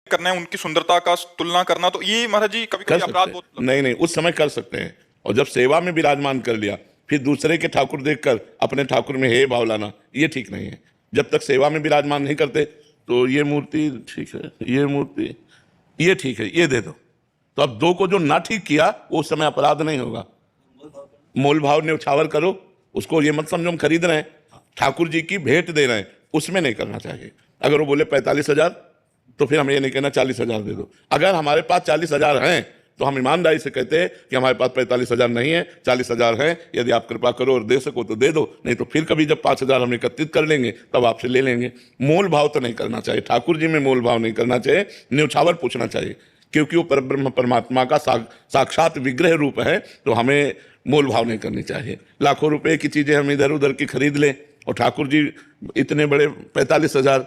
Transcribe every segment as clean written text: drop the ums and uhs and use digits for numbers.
करना है, उनकी सुंदरता का तुलना करना, तो ये महाराज जी कभी कभी अपराध बहुत नहीं नहीं, उस समय कर सकते हैं। और जब सेवा में विराजमान कर लिया, फिर दूसरे के ठाकुर देखकर अपने ठाकुर में हे भाव लाना, ये ठीक नहीं है। जब तक सेवा में विराजमान नहीं करते तो ये मूर्ति ठीक है, ये मूर्ति ये ठीक है, ये दे दो। तो अब दो को जो ना ठीक किया वो उस समय अपराध नहीं होगा। मोल भाव न्यौछावर करो, उसको ये मत समझो हम खरीद रहे हैं, ठाकुर जी की भेंट दे रहे हैं, उसमें नहीं करना चाहिए। अगर वो बोले 45,000 तो फिर हमें ये नहीं कहना 40,000 दे दो। अगर हमारे पास 40,000 हैं तो हम ईमानदारी से कहते हैं कि हमारे पास 45,000 नहीं है, 40,000 हैं, यदि आप कृपा करो और दे सको तो दे दो, नहीं तो फिर कभी जब 5,000 हम एकत्रित कर लेंगे तब आपसे ले लेंगे। मोल भाव तो नहीं करना चाहिए, ठाकुर जी में मोल भाव नहीं करना चाहिए, न्यौछावर पूछना चाहिए, क्योंकि वो परब्रह्म परमात्मा का साक्षात विग्रह रूप है, तो हमें मोल भाव नहीं करनी चाहिए। लाखों रुपए की चीजें हम इधर उधर की खरीद लें और ठाकुर जी इतने बड़े 45,000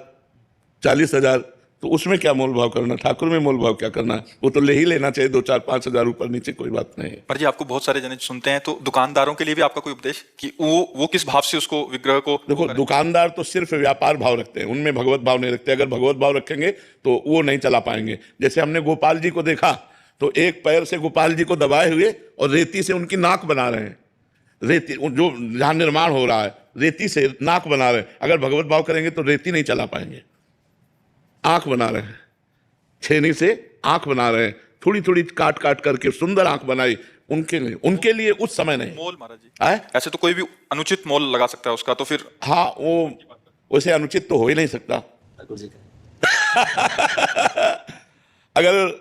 40,000, तो उसमें क्या मोल भाव करना, ठाकुर में मोल भाव क्या करना है? वो तो ले ही लेना चाहिए, 2 4 5 हजार ऊपर नीचे कोई बात नहीं है। पर जी आपको बहुत सारे जने सुनते हैं, तो दुकानदारों के लिए भी आपका कोई उपदेश कि वो किस भाव से उसको विग्रह को देखो, दुकानदार तो सिर्फ व्यापार भाव रखते हैं, उनमें भगवत भाव नहीं रखते। अगर भगवत भाव रखेंगे तो वो नहीं चला पाएंगे। जैसे हमने गोपाल जी को देखा तो एक पैर से गोपाल जी को दबाए हुए और रेती से उनकी नाक बना रहे हैं। रेती जो जहां निर्माण हो रहा है, रेती से नाक बना रहे हैं। अगर भगवत भाव करेंगे तो रेती नहीं चला पाएंगे। आंख बना रहे हैं, छेनी से आंख बना रहे हैं, थोड़ी थोड़ी काट काट करके सुंदर आंख बनाई। उनके लिए उस समय नहीं। मोल महाराज जी ऐसे तो कोई भी अनुचित मोल लगा सकता है उसका, तो फिर हाँ, वो वैसे अनुचित तो हो ही नहीं सकता। अगर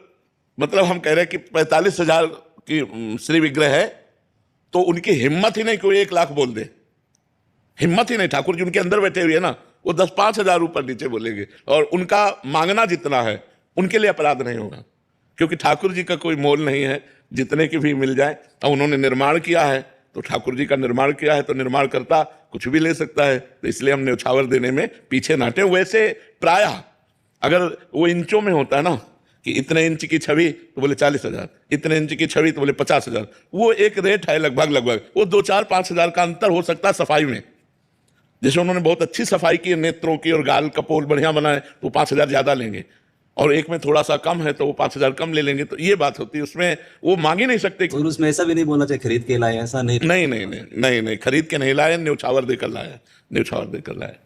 मतलब हम कह रहे हैं कि 45,000 की श्री विग्रह है तो उनकी हिम्मत ही नहीं कि वो 1 लाख बोल दे, हिम्मत ही नहीं। ठाकुर जी उनके अंदर बैठे हुए है ना, वो 10-5 हजार ऊपर नीचे बोलेंगे और उनका मांगना जितना है उनके लिए अपराध नहीं होगा, क्योंकि ठाकुर जी का कोई मोल नहीं है। जितने की भी मिल जाए, और उन्होंने निर्माण किया है तो ठाकुर जी का निर्माण किया है तो निर्माण करता कुछ भी ले सकता है, तो इसलिए हम न्यौछावर देने में पीछे ना हटे। वैसे प्रायः अगर वो इंचों में होता है ना कि इतने इंच की छवि तो बोले 40,000, इतने इंच की छवि तो बोले 50,000, वो एक रेट है लगभग। वो 2 4 5 हजार का अंतर हो सकता है सफाई में। जैसे उन्होंने बहुत अच्छी सफाई की नेत्रों की और गाल कपोल बढ़िया बनाए तो 5,000 ज्यादा लेंगे, और एक में थोड़ा सा कम है तो वो 5,000 कम ले लेंगे। तो ये बात होती है, उसमें वो मांग ही नहीं सकते। और उसमें ऐसा भी नहीं बोलना चाहिए खरीद के लाए, ऐसा नहीं। नहीं, खरीद के नहीं लाए, न्यौछावर देकर लाया, न्यौछावर देकर लाया।